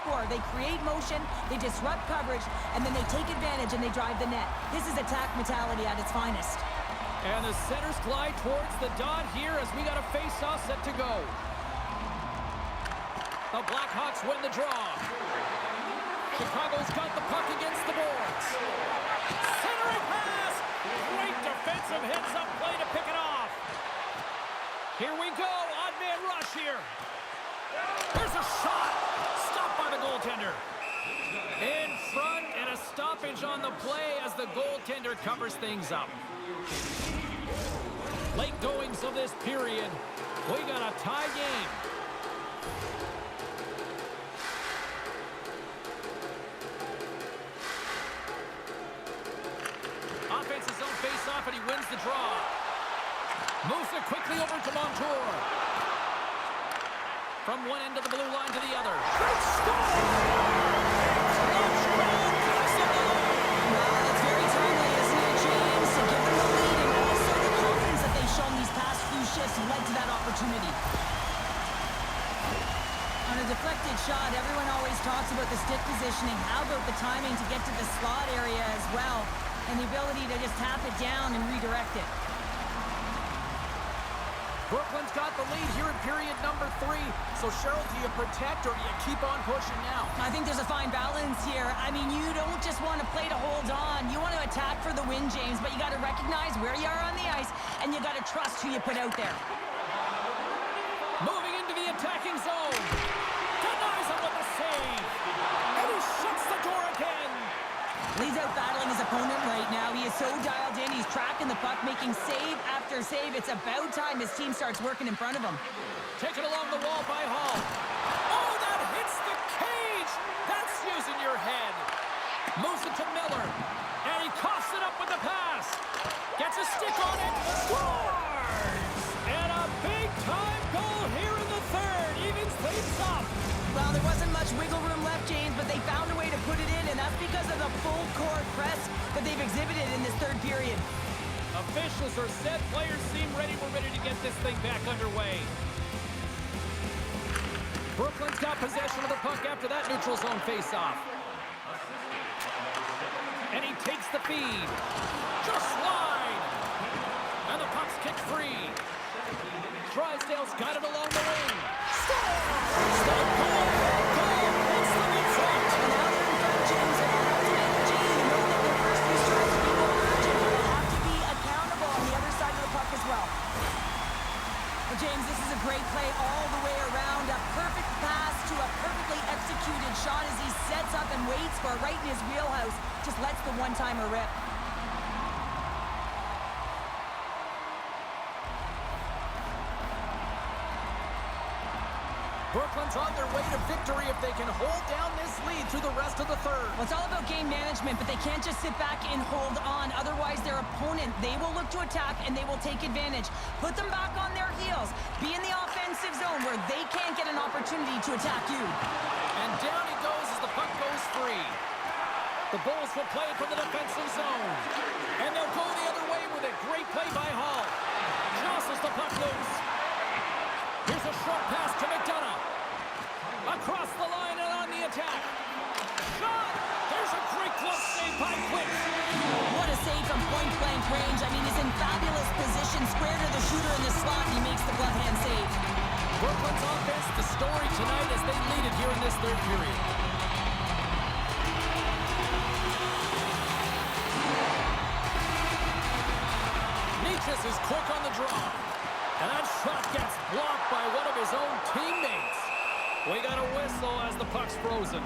score. They create motion, they disrupt coverage, and then they take advantage and they drive the net. This is attack mentality at its finest. And the centers glide towards the dot here as we got a face-off set to go. The Blackhawks win the draw. Chicago's got the puck against the boards. Centering pass! Great defensive heads-up play to pick it off. Here we go, odd-man rush here. There's a shot! Stopped by the goaltender. In front, and a stoppage on the play as the goaltender covers things up. Late goings of this period. We got a tie game. Offense's own face-off, and he wins the draw. Moves it quickly over to Montour. From one end of the blue line to the other. Great stop! It's very timely, isn't it, James? To give them the lead and also the confidence that they've shown these past few shifts led to that opportunity. On a deflected shot, everyone always talks about the stick positioning. How about the timing to get to the slot area as well? And the ability to just tap it down and redirect it. Brooklyn's got the lead here in period number 3. So, Cheryl, do you protect or do you keep on pushing now? I think there's a fine balance here. I mean, you don't just want to play to hold on. You want to attack for the win, James, but you got to recognize where you are on the ice, and you got to trust who you put out there. Moving into the attacking zone. Denies him with the save. And he shuts the door again. He's out battling his opponent right now. He is so dialed in. He's tracking the puck, making save after save. It's about time his team starts working in front of him. Taken along the wall by Hall. Oh, that hits the cage! That's using your head. Moves it to Miller. And he coughs it up with the pass. Gets a stick on it. Scores! And a big-time goal here in the third. Evens things up. Well, there wasn't much wiggle room left, James, but they found a way to put it in, and that's because of the full-court press that they've exhibited in this third period. Officials are set. Players seem ready. We're ready to get this thing back underway. Brooklyn's got possession of the puck after that neutral zone face-off. And he takes the feed. Just slide. And the puck's kicked free. Drysdale's got it along the wing. Score! Stop goal! Goal! It's the result! And now they're in front, James, and they have some energy. You know that their first few strikes will be more urgent, but they have to be accountable on the other side of the puck as well. Well, James, this is a great play all the way around. A perfect pass to a perfectly executed shot as he sets up and waits for it right in his wheelhouse. Just lets the one-timer rip. Brooklyn's on their way to victory if they can hold down this lead through the rest of the third. Well, it's all about game management, but they can't just sit back and hold on. Otherwise, their opponent, they will look to attack and they will take advantage. Put them back on their heels. Be in the offensive zone where they can't get an opportunity to attack you. And down he goes as the puck goes free. The Bulls will play it from the defensive zone. And they'll go the other way with a great play by Hall. Jostles the puck loose. Here's a short pass to McDonough. Across the line and on the attack. Shot! There's a great glove save by Quick. What a save from point-blank range. I mean, he's in fabulous position, square to the shooter in the slot, and he makes the glove hand save. Brooklyn's offense, the story tonight as they lead it here in this third period. Necas is quick on the draw. And that shot gets blocked by one of his own teammates. We got a whistle as the puck's frozen.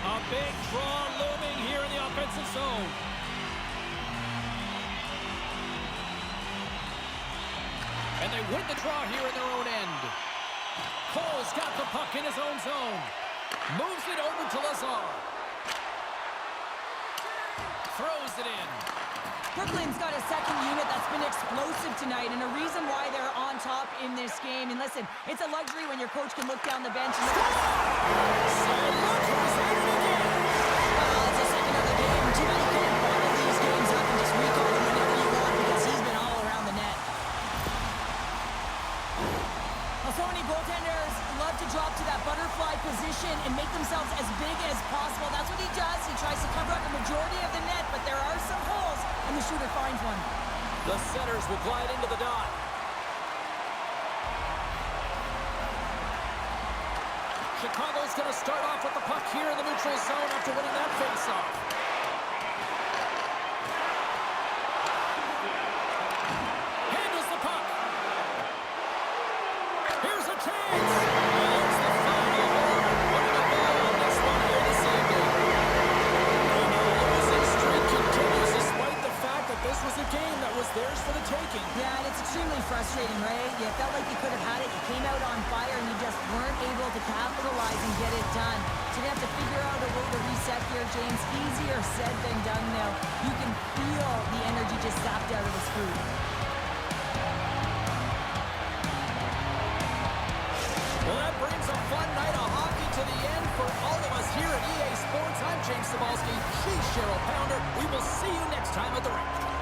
A big draw looming here in the offensive zone. And they win the draw here in their own end. Cole's got the puck in his own zone. Moves it over to Lazar. Throws it in. Brooklyn's got a second unit that's been explosive tonight, and a reason why they're on top in this game. And listen, it's a luxury when your coach can look down the bench and look at well, it's the second of the game. Too bad you can't bottle these games up and just recall them whenever you want because he's been all around the net. Well, so many goals Goaltenders love to drop to that butterfly position and make themselves as big as possible. That's what he does. He tries to cover up the majority of the net, but there are some holes, and the shooter finds one. The centers will glide into the dot. Chicago's going to start off with the puck here in the neutral zone after winning that faceoff. Handles the puck. Here's a chance. There's the final horn. Putting a ball on this one here this evening. And the losing streak continues despite the fact that this was a game that was theirs for the taking. Yeah, and it's extremely frustrating, right? You felt like you could have had it. You came out on fire, and you just weren't able to capitalize and get it done. So you have to figure out a way to reset here, James. Easier said than done, though. You can feel the energy just sapped out of this group. Well, that brings a fun night of hockey to the end for all of us here at EA Sports. I'm James Cybulski. She's Cheryl Pounder. We will see you next time at the rink.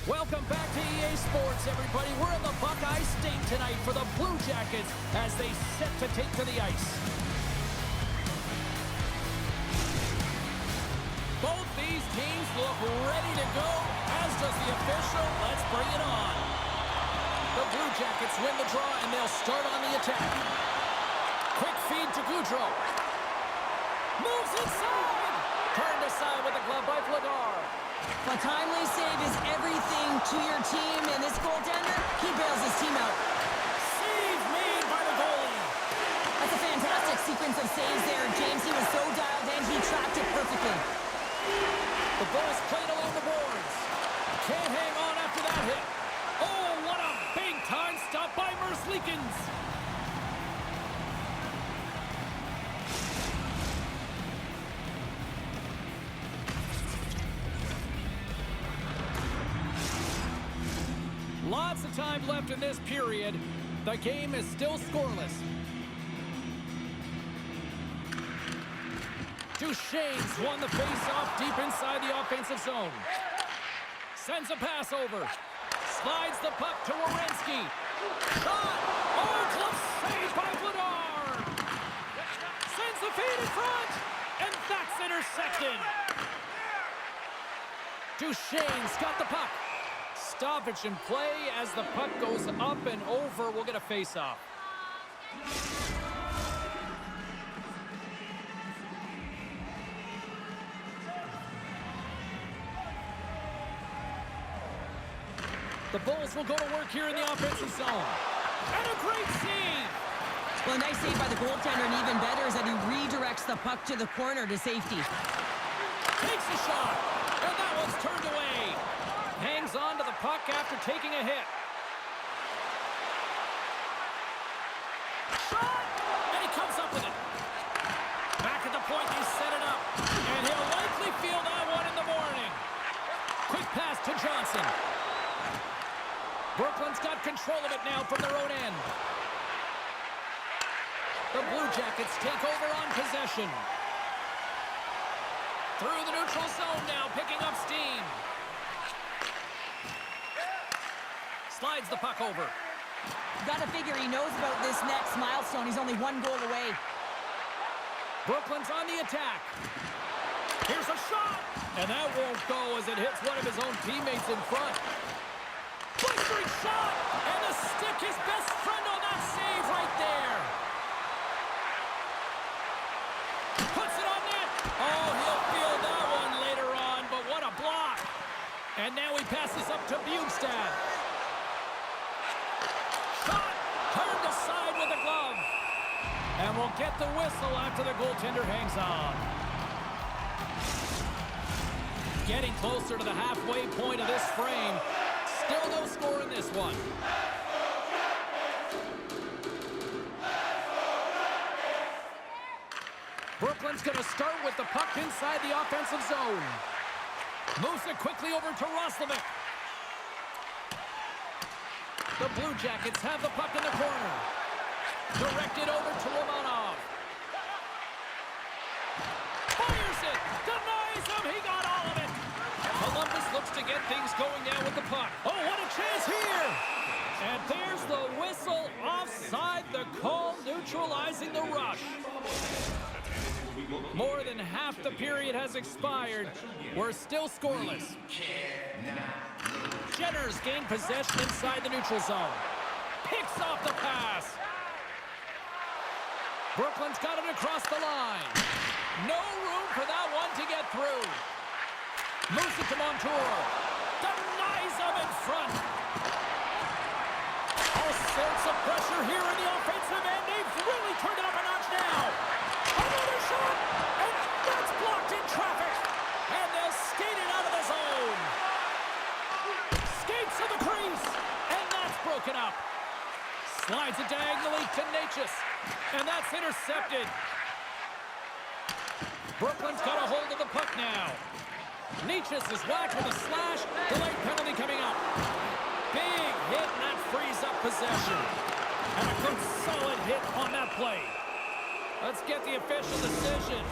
Welcome back to EA Sports, everybody. We're in the Buckeye State tonight for the Blue Jackets as they set to take to the ice. Both these teams look ready to go, as does the official. Let's bring it on. The Blue Jackets win the draw, and they'll start on the attack. Quick feed to Gaudreau. Moves inside. Turned aside with the glove by Vladar. A timely save is everything to your team, and this goaltender, he bails his team out. Save made by the goalie. That's a fantastic sequence of saves there. James, he was so dialed in, he tracked it perfectly. The ball's played along the boards. Can't hang on after that hit. Oh, what a big-time stop by Merzlikins. Lots of time left in this period. The game is still scoreless. Duchesne's won the face-off deep inside the offensive zone. Sends a pass over. Slides the puck to Werenski. Shot! Oh, close save by Vladar! Sends the feed in front! And that's intercepted! Duchesne's got the puck. Stoppage in play as the puck goes up and over. We'll get a face-off. The Bulls will go to work here in the offensive zone. And a great save! Well, a nice save by the goaltender, and even better is that he redirects the puck to the corner to safety. Takes a shot, and that one's turned away. Hangs on to the puck after taking a hit. Shot! And he comes up with it. Back at the point, he set it up. And he'll likely feel that one in the morning. Quick pass to Johnson. Brooklyn's got control of it now from their own end. The Blue Jackets take over on possession. Through the neutral zone now, picking up steam. Slides the puck over. Gotta figure he knows about this next milestone. He's only one goal away. Brooklyn's on the attack. Here's a shot! And that won't go as it hits one of his own teammates in front. Blistering shot! And the stick, his best friend on that save right there. Puts it on net. Oh, he'll feel that one later on, but what a block. And now he passes up to Bjugstad. Shot! Turned aside with a glove. And we'll get the whistle after the goaltender hangs on. Getting closer to the halfway point of this frame. Still no score in this one. Brooklyn's going to start with the puck inside the offensive zone. Moves it quickly over to Roslovic. The Blue Jackets have the puck in the corner. Directed over to Romanov. Fires it! Denies him! He got all of it! Columbus looks to get things going now with the puck. Oh, what a chance here! And there's the whistle offside, the call neutralizing the rush. More than half the period has expired. We're still scoreless. Jenners gained possession inside the neutral zone. Picks off the pass. Brooklyn's got it across the line. No room for that one to get through. Moves it to Montour. Denies him in front. All sorts of pressure here in the offensive end. They've really turned it up a notch now. Another shot. And that's blocked in traffic. And they'll skate it out of the zone. Skates to the crease. And that's broken up. Slides it diagonally to Necas. And that's intercepted. Brooklyn's got a hold of the puck now. Necas is whacked with a slash. Delayed penalty coming up. Big hit, and that frees up possession. And a good solid hit on that play. Let's get the official decision.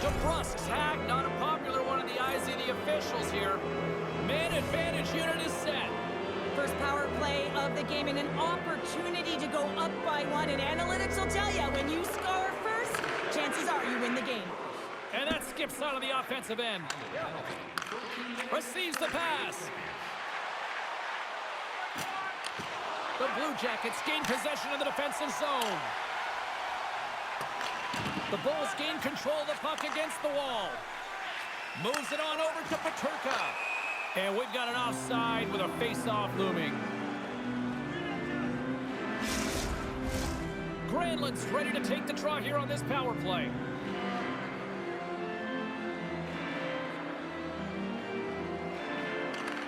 DeBrusk's hack, not a popular one in the eyes of the officials here. Man advantage unit is set. First power play of the game and an opportunity to go up by one. And analytics will tell you, when you score first, chances are you win the game. And that skips out of the offensive end. Receives the pass. The Blue Jackets gain possession of the defensive zone. The Bulls gain control of the puck against the wall. Moves it on over to Peterka. And we've got an offside with a face-off looming. Granlund's ready to take the draw here on this power play.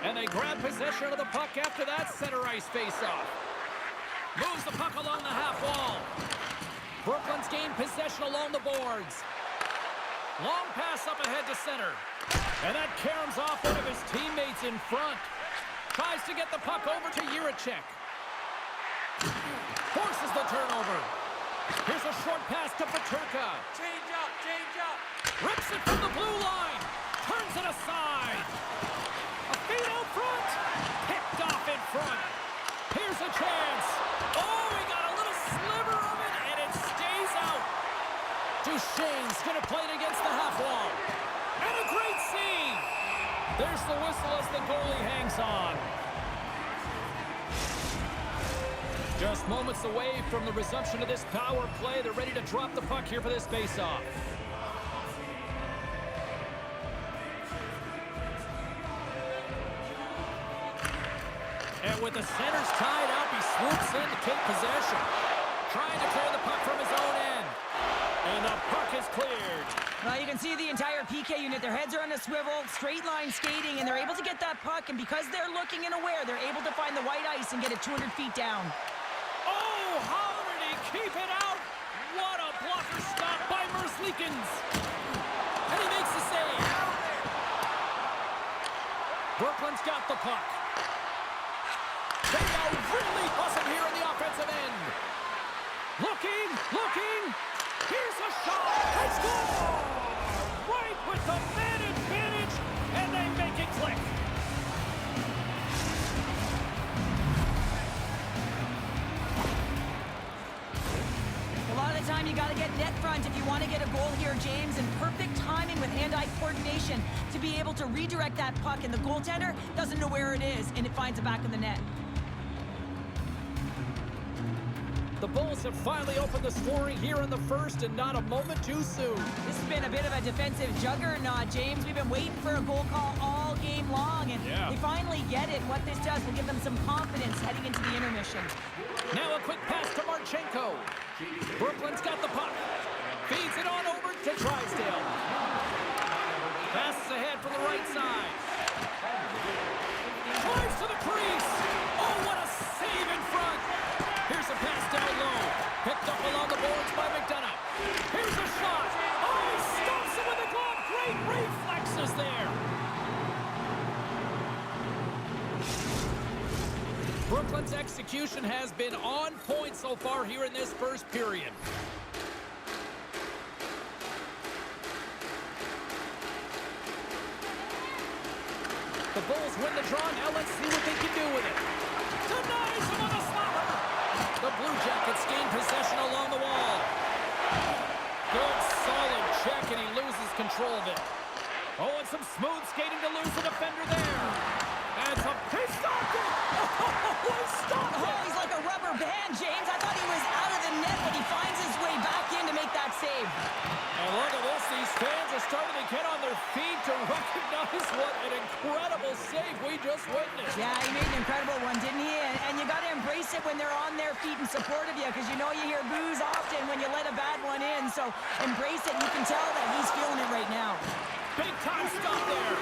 And they grab possession of the puck after that center ice face-off. Moves the puck along the half wall. Brooklyn's gained possession along the boards. Long pass up ahead to center. And that caroms off one of his teammates in front. Tries to get the puck over to Jiricek. Forces the turnover. Here's a short pass to Peterka. Change up, change up. Rips it from the blue line. Turns it aside. A feed out front. Picked off in front. Here's a chance. Oh, he got a little sliver of it, and it stays out. Duchesne's going to play it against the half wall. And a great save. There's the whistle as the goalie hangs on. Just moments away from the resumption of this power play. They're ready to drop the puck here for this face-off. And with the centers tied up, he swoops in to take possession. Trying to clear the puck from his own end. And the puck is cleared. Well, you can see the entire PK unit. Their heads are on a swivel, straight line skating, and they're able to get that puck. And because they're looking and aware, they're able to find the white ice and get it 200 feet down. Oh, how did he keep it out? What a blocker stop by Merzlikins. And he makes the save. Brooklyn's got the puck. They are really buzzing here in the offensive end. Looking. Here's a shot. They score! Right with the man advantage, and they make it click. A lot of the time, you got to get net front if you want to get a goal here, James. And perfect timing with hand-eye coordination to be able to redirect that puck. And the goaltender doesn't know where it is, and it finds it back in the net. The Bulls have finally opened the scoring here in the first, and not a moment too soon. This has been a bit of a defensive juggernaut, James. We've been waiting for a goal call all game long, and they finally get it. What this does will give them some confidence heading into the intermission. Now a quick pass to Marchenko. Brooklyn's got the puck. Feeds it on over to Drysdale. Passes ahead from the right side. Drives to the crease. Oh, what a save in front. Here's a pass down low. Picked up along the boards by McDonough. Here's a shot. Oh, he stops it with a glove. Great reflexes there. Brooklyn's execution has been on point so far here in this first period. The Bulls win the draw. Now let's see what they can do with it. Denies him on the slapper. The Blue Jackets gain possession along the wall. Good, solid check, and he loses control of it. Oh, and some smooth skating to lose the defender there. And he stopped it! Oh, he stopped it! Oh, he's like a rubber band, James. I thought he was out of the net, but he finds his way back in to make that save. And look at this. These fans are starting to get on their feet to recognize what an incredible save we just witnessed. Yeah, he made an incredible one, didn't he? And you got to embrace it when they're on their feet in support of you, because you know you hear boos often when you let a bad one in. So embrace it. You can tell that he's feeling it right now. Big time stop there.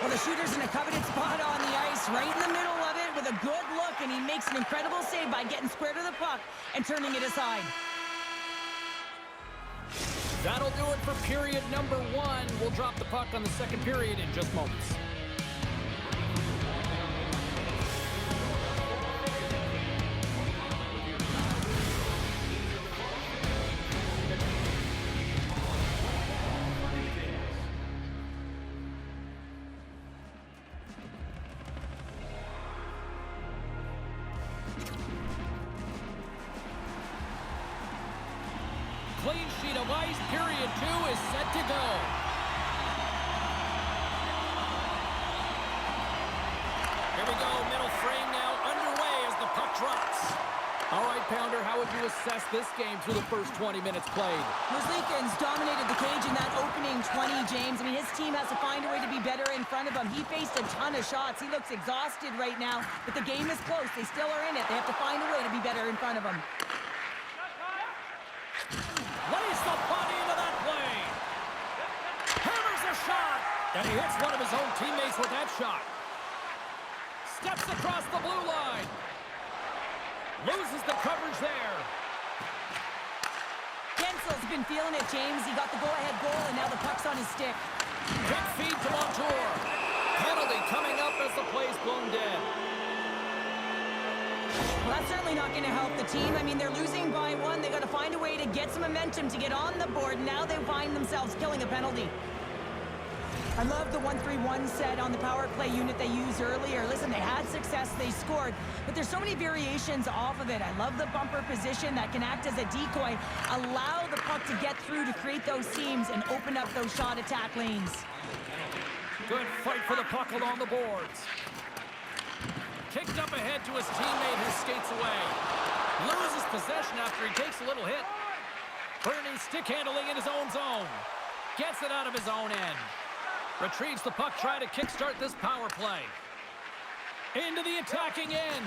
Well, the shooter's in a coveted spot on the ice, right in the middle of it with a good look, and he makes an incredible save by getting square to the puck and turning it aside. That'll do it for period number 1. We'll drop the puck on the second period in just moments. Clean sheet of ice, period 2 is set to go. Here we go, middle frame now underway as the puck drops. All right, Pounder, how would you assess this game through the first 20 minutes played? Merzlikins dominated the cage in that opening 20, James. I mean, his team has to find a way to be better in front of him. He faced a ton of shots. He looks exhausted right now, but the game is close. They still are in it. They have to find a way to be better in front of him. And he hits one of his own teammates with that shot. Steps across the blue line. Loses the coverage there. Gensel's been feeling it, James. He got the go-ahead goal, and now the puck's on his stick. Quick feed to Montour. Penalty coming up as the play's blown dead. Well, that's certainly not going to help the team. I mean, they're losing by one. They got to find a way to get some momentum to get on the board. Now they find themselves killing a penalty. I love the 1-3-1 set on the power play unit they used earlier. Listen, they had success, they scored, but there's so many variations off of it. I love the bumper position that can act as a decoy, allow the puck to get through to create those seams and open up those shot attack lanes. Good fight for the puck along the boards. Kicked up ahead to his teammate who skates away. Loses possession after he takes a little hit. Bernie stick handling in his own zone. Gets it out of his own end. Retrieves the puck, trying to kickstart this power play. Into the attacking end.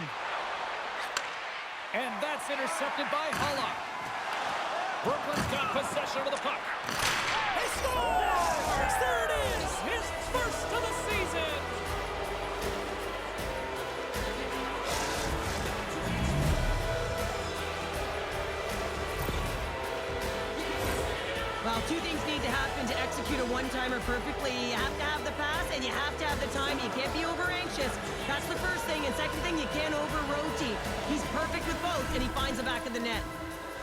And that's intercepted by Hulla. Brooklyn's got possession of the puck. He scores! There it is! His first of the season! Well, two things need to happen to execute a one-timer perfectly. You have to have the pass, and you have to have the time. You can't be over-anxious. That's the first thing. And second thing, you can't over-rotate. He's perfect with both, and he finds the back of the net.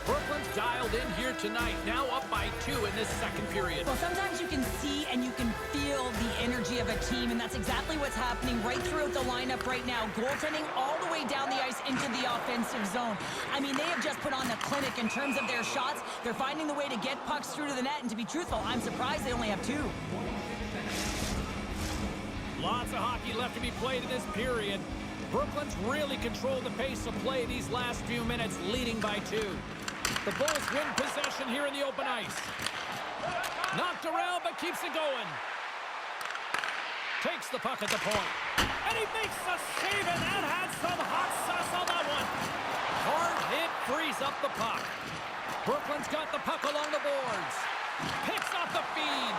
Brooklyn's dialed in here tonight, now up by 2 in this second period. Well, sometimes you can see and you can feel the energy of a team, and that's exactly what's happening right throughout the lineup right now. Goaltending all the way down the ice into the offensive zone. I mean, they have just put on a clinic in terms of their shots. They're finding the way to get pucks through to the net, and to be truthful, I'm surprised they only have 2. Lots of hockey left to be played in this period. Brooklyn's really controlled the pace of play these last few minutes, leading by 2. The Bulls win possession here in the open ice. Knocked around, but keeps it going. Takes the puck at the point. And he makes a save, and that had some hot sauce on that one. Hard hit frees up the puck. Brooklyn's got the puck along the boards. Picks off the feed.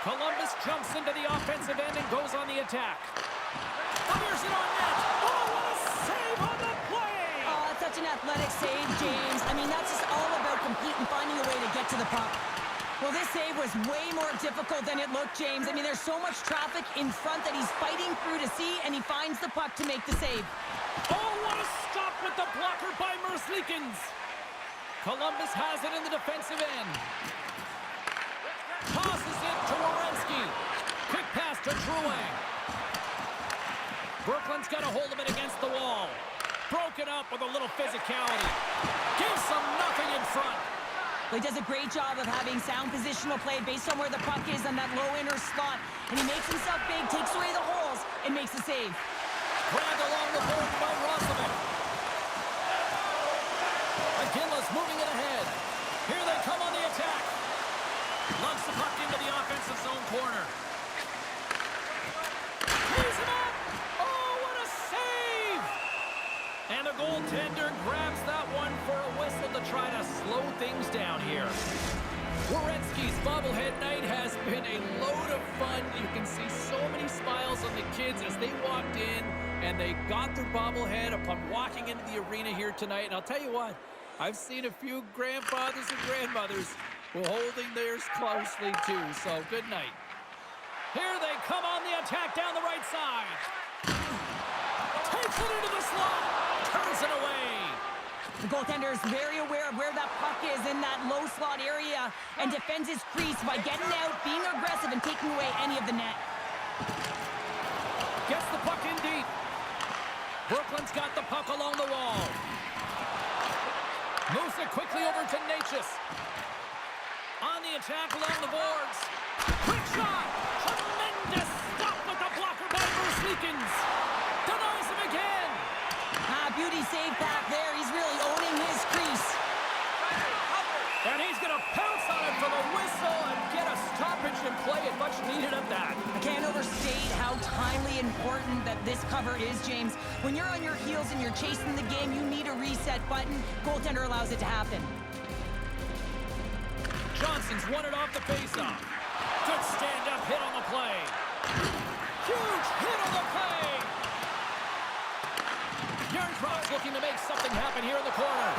Columbus jumps into the offensive end and goes on the attack. Fires it on net. Oh, what a save on the play! Oh, that's such an athletic save, James. I mean, that's just all about competing, finding a way to get to the puck. Well, this save was way more difficult than it looked, James. I mean, there's so much traffic in front that he's fighting through to see, and he finds the puck to make the save. Oh, what a stop with the blocker by Merzlikins. Columbus has it in the defensive end. Tosses it to Werenski. Quick pass to Drouin. Brooklyn's got a hold of it against the wall. Broken up with a little physicality. Gives them nothing in front. Well, he does a great job of having sound positional play based on where the puck is on that low inner slot. And he makes himself big, takes away the holes, and makes the save. Grabbed along the board by Rossman. McKinley's moving it ahead. Here they come on the attack. Lunks the puck into the offensive zone corner. He's him up! Oh, what a save! And the goaltender grabs that one for a whistle to try to slow things down here. Werenski's bobblehead night has been a load of fun. You can see so many smiles on the kids as they walked in and they got their bobblehead upon walking into the arena here tonight. And I'll tell you what, I've seen a few grandfathers and grandmothers holding theirs closely too, so good night. Here they come on the attack down the right side. Takes it into the slot, turns it away. The goaltender is very aware of where that puck is in that low slot area and defends his crease by getting out, being aggressive, and taking away any of the net. Gets the puck in deep. Brooklyn's got the puck along the wall. Moves it quickly over to Necas. On the attack along the boards. Quick shot! Tremendous stop with the blocker by Merzlikins. Denies him again. Beauty save back there. He's really owning his crease. And he's going to pounce on it for the whistle and get a stoppage in play, and much needed at that. I can't overstate how timely important that this cover is, James. When you're on your heels and you're chasing the game, you need a reset button. Goaltender allows it to happen. Johnson's won it off the faceoff. Good stop. looking to make something happen here in the corner.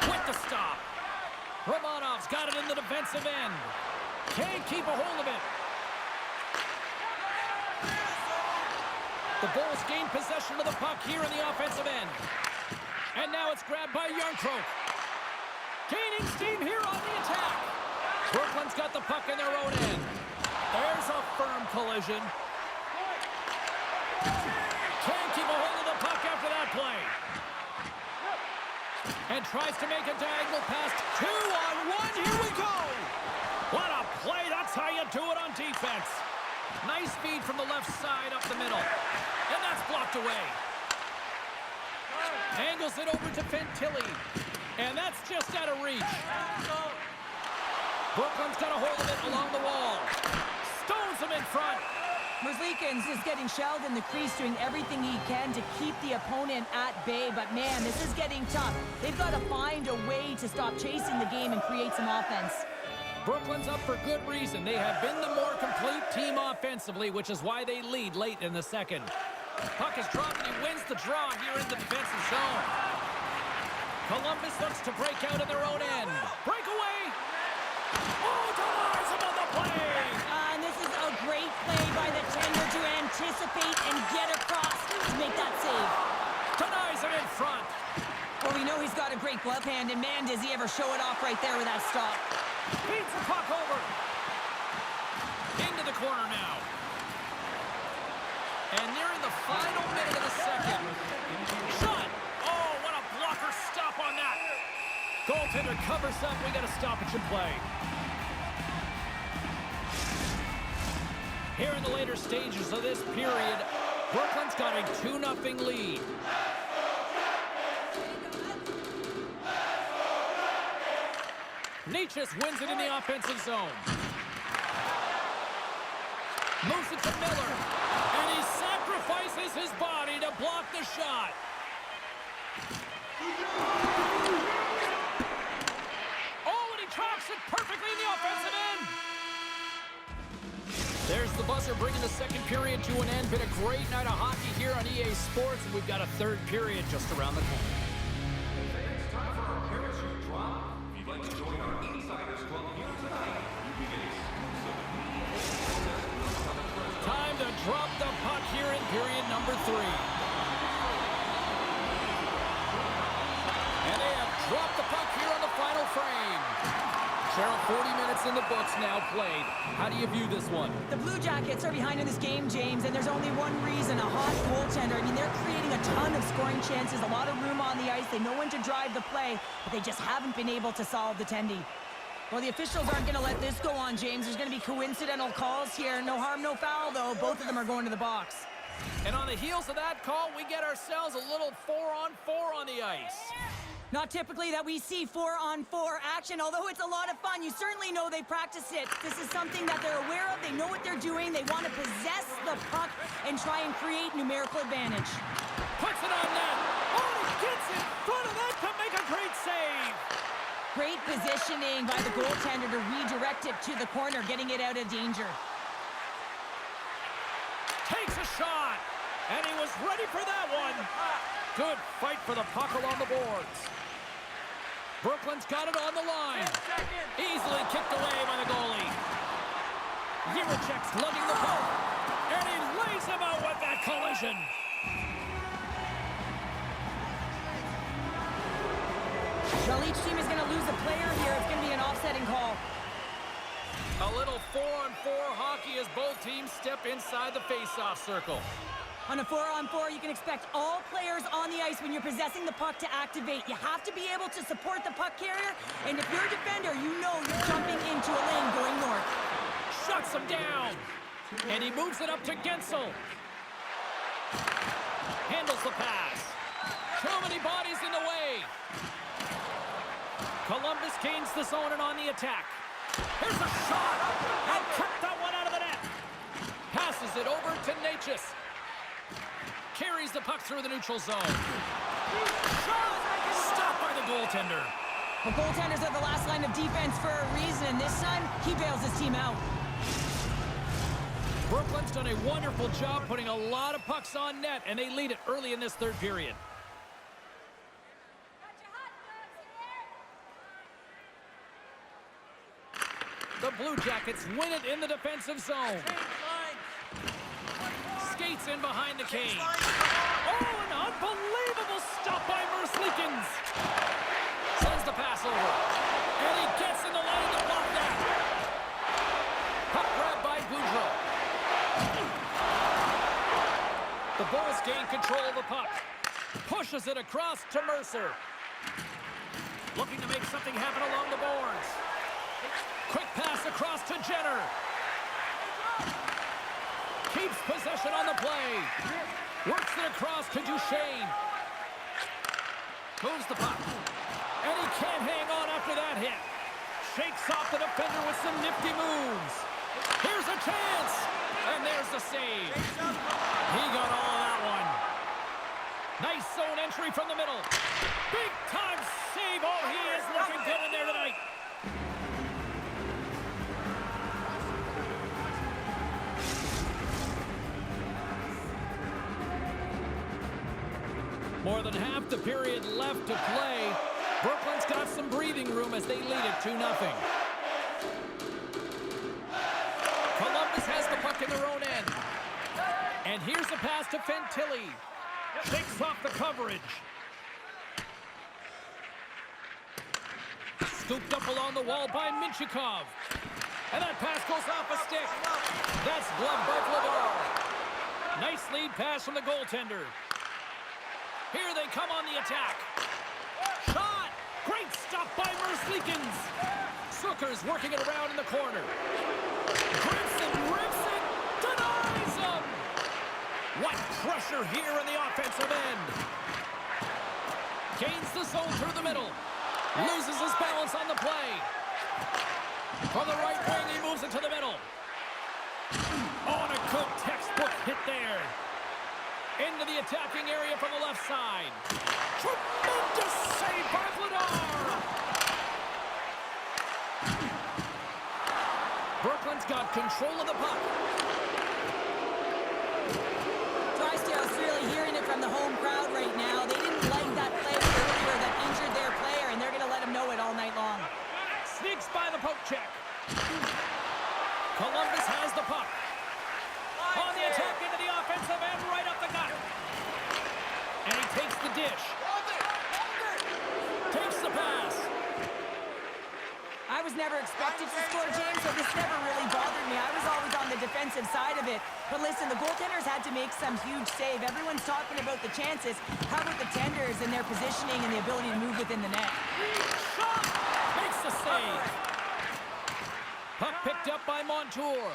With the stop. Romanov's got it in the defensive end. Can't keep a hold of it. The Bulls gain possession of the puck here in the offensive end. And now it's grabbed by Jarnkrok. Gaining steam here on the attack. Brooklyn's got the puck in their own end. There's a firm collision. Can't keep a hold of the puck after that play. And tries to make a diagonal pass. 2-on-1. Here we go. What a play. That's how you do it on defense. Nice feed from the left side up the middle. And that's blocked away. Angles it over to Fantilli. And that's just out of reach. Brooklyn's got a hold of it along the wall. Stones him in front. Merzlikins is getting shelled in the crease, doing everything he can to keep the opponent at bay. But, man, this is getting tough. They've got to find a way to stop chasing the game and create some offense. Brooklyn's up for good reason. They have been the more complete team offensively, which is why they lead late in the second. Puck is dropped, and he wins the draw here in the defensive zone. Columbus looks to break out in their own end. Breakaway! Oh, denies him on the play! And this is a great play by the tender to anticipate and get across to make that save. Denies him in front. Well, we know he's got a great glove hand, and man, does he ever show it off right there with that stop. Beats the puck over. Into the corner now. And nearing the final minute of the second. Shot! Oh, what a blocker stop on that. Goaltender covers up. We got a stoppage in play. Here in the later stages of this period, Brooklyn's got a 2-0 lead. Necas wins it in the offensive zone. Moves it to Miller. And he sacrifices his body to block the shot. Oh, and he tracks it perfectly in the offensive end. There's the buzzer bringing the second period to an end. Been a great night of hockey here on EA Sports, and we've got a third period just around the corner. It's time for our parachute drop. If you'd like to join our Insiders Club here tonight, you can get exclusive Time to drop the puck here in period number 3. And they have dropped the puck here on the final frame. Cheryl, 40 minutes in the books now played. How do you view this one? The Blue Jackets are behind in this game, James, and there's only one reason, a hot goaltender. I mean, they're creating a ton of scoring chances, a lot of room on the ice. They know when to drive the play, but they just haven't been able to solve the tendy. Well, the officials aren't going to let this go on, James. There's going to be coincidental calls here. No harm, no foul, though. Both of them are going to the box. And on the heels of that call, we get ourselves a little 4-on-4 on the ice. Not typically that we see 4-on-4 action, although it's a lot of fun. You certainly know they practice it. This is something that they're aware of. They know what they're doing. They want to possess the puck and try and create numerical advantage. Puts it on net. Oh, he gets in front of that to make a great save. Great positioning by the goaltender to redirect it to the corner, getting it out of danger. Takes a shot, and he was ready for that one. Good fight for the puck along the boards. Brooklyn's got it on the line. Easily kicked away by the goalie. Jiricek's lugging the puck, and he lays him out with that collision. Well, each team is going to lose a player here. It's going to be an offsetting call. A little 4-on-4 hockey as both teams step inside the face-off circle. On a 4-on-4, you can expect all players on the ice when you're possessing the puck to activate. You have to be able to support the puck carrier, and if you're a defender, you know you're jumping into a lane going north. Shuts him down, and he moves it up to Gensel. Handles the pass. Too many bodies in the way. Columbus gains the zone and on the attack. Here's a shot, and kicked that one out of the net. Passes it over to Necas. Carries the puck through the neutral zone. Shot! Stopped by the goaltender. The goaltenders are the last line of defense for a reason, and this time, he bails his team out. Brooklyn's done a wonderful job putting a lot of pucks on net, and they lead it early in this third period. The Blue Jackets win it in the defensive zone. Skates in behind the cage. Oh, an unbelievable stop by Merzlikins. Sends the pass over. And he gets in the lane to block that. Puck grab by Boudreau. The Bulls gain control of the puck. Pushes it across to Mercer. Looking to make something happen along the boards. Quick pass across to Jenner. Keeps possession on the play. Works it across to Duchesne. Moves the puck. And he can't hang on after that hit. Shakes off the defender with some nifty moves. Here's a chance. And there's the save. He got all of that one. Nice zone entry from the middle. Big time save. Oh, he is looking good in there tonight. More than half the period left to play. Brooklyn's got some breathing room as they lead it 2-0. Columbus has the puck in their own end. And here's a pass to Fantilli. Shakes off the coverage. Scooped up along the wall by Minchikov. And that pass goes off a stick. That's gloved by Vladar. Nice lead pass from the goaltender. Here they come on the attack. Shot! Great stop by Merzlikins. Zucker's working it around in the corner. Grimson rips it, denies him. What pressure here in the offensive end. Gains the zone through the middle. Loses his balance on the play. From the right wing, he moves it to the middle. Oh, and a good textbook hit there. Into the attacking area from the left side. Tremendous save by Vladar. Brooklyn's got control of the puck. Drysdale's really hearing it from the home crowd right now. They didn't like that play earlier that injured their player, and they're going to let him know it all night long. Sneaks by the poke check. Columbus has the puck. On the attack into the offensive end, right up the gut. And he takes the dish. Takes the pass. I was never expected to score, James, so this never really bothered me. I was always on the defensive side of it. But listen, the goaltenders had to make some huge save. Everyone's talking about the chances. How about the tenders and their positioning and the ability to move within the net? Shot! Makes the save. Puck picked up by Montour.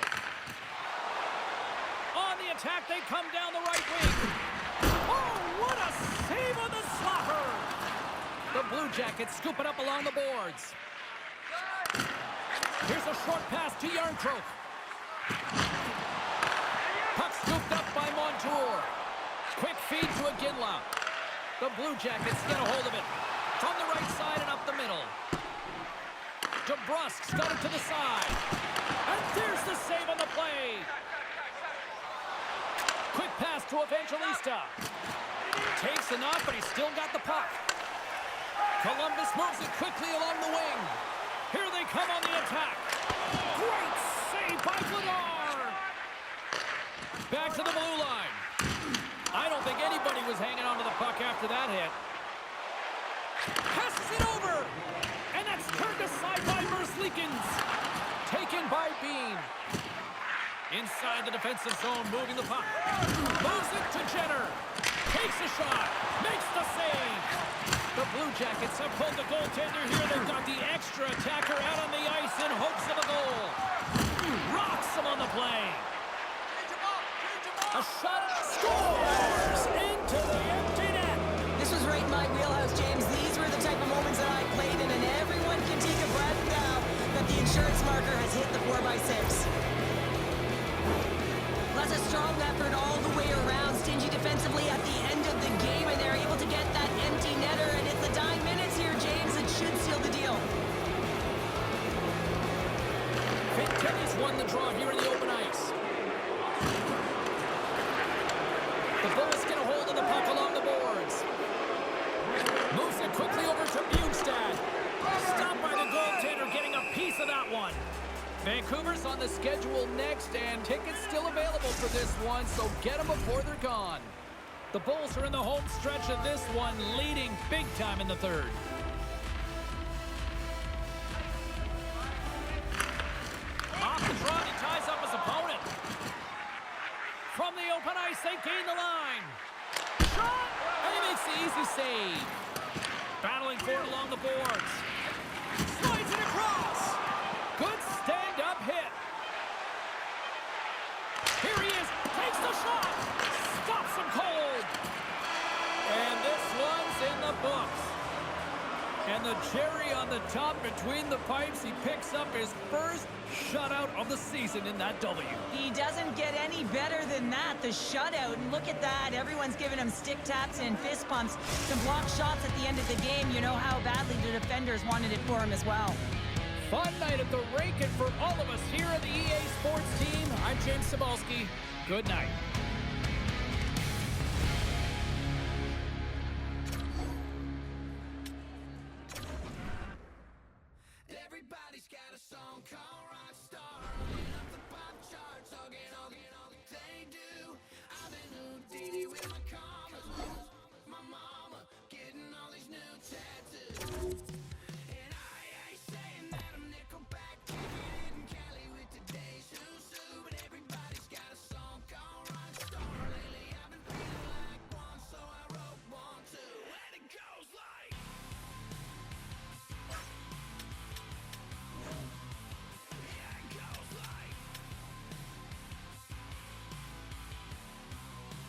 On the attack, they come down the right wing. Oh, what a save on the slapper! The Blue Jackets scoop it up along the boards. Here's a short pass to Yarncroke. Puck scooped up by Montour. Quick feed to Iginla. The Blue Jackets get a hold of it. From the right side and up the middle. DeBrusk's got it to the side. And there's the save on the play. Quick pass to Evangelista. Takes enough, but he's still got the puck. Columbus moves it quickly along the wing. Here they come on the attack. Great save by Vladar. Back to the blue line. I don't think anybody was hanging onto the puck after that hit. Passes it over. And that's turned aside by Merzlikins. Taken by Bean. Inside the defensive zone, moving the puck. Moves it to Jenner. Takes a shot. Makes the save. The Blue Jackets have pulled the goaltender here. They've got the extra attacker out on the ice in hopes of a goal. Rocks him on the play. A shot. Scores into the empty net. This was right in my wheelhouse, James. These were the type of moments that I played in, and everyone can take a breath now that the insurance marker has hit the 4x6. That's a strong effort all the way around. Stingy defensively at the end of the game, and they're able to get that empty netter. And it's the dying minutes here, James. It should seal the deal. Fantilli's won the draw here in the open ice. The Bulls get a hold of the puck along the boards. Moves it quickly over to Bjugstad. Stopped by the goaltender, getting a piece of that one. Vancouver's on the schedule next, and tickets still available for this one, so get them before they're gone. The Bulls are in the home stretch of this one, leading big time in the third. Off the draw, he ties up his opponent. From the open ice, they gain the line. Shot! And he makes the easy save. Battling for it along the boards. Slides it across. Good stand-up hit. Here he is. Takes the shot. Stops him cold. And this one's in the books. And the cherry on the top between the pipes, he picks up his first shutout of the season in that W. He doesn't get any better than that, the shutout. And look at that. Everyone's giving him stick taps and fist pumps. Some blocked shots at the end of the game. You know how badly the defenders wanted it for him as well. Fun night at the rink, and for all of us here at the EA Sports team, I'm James Cybulski. Good night.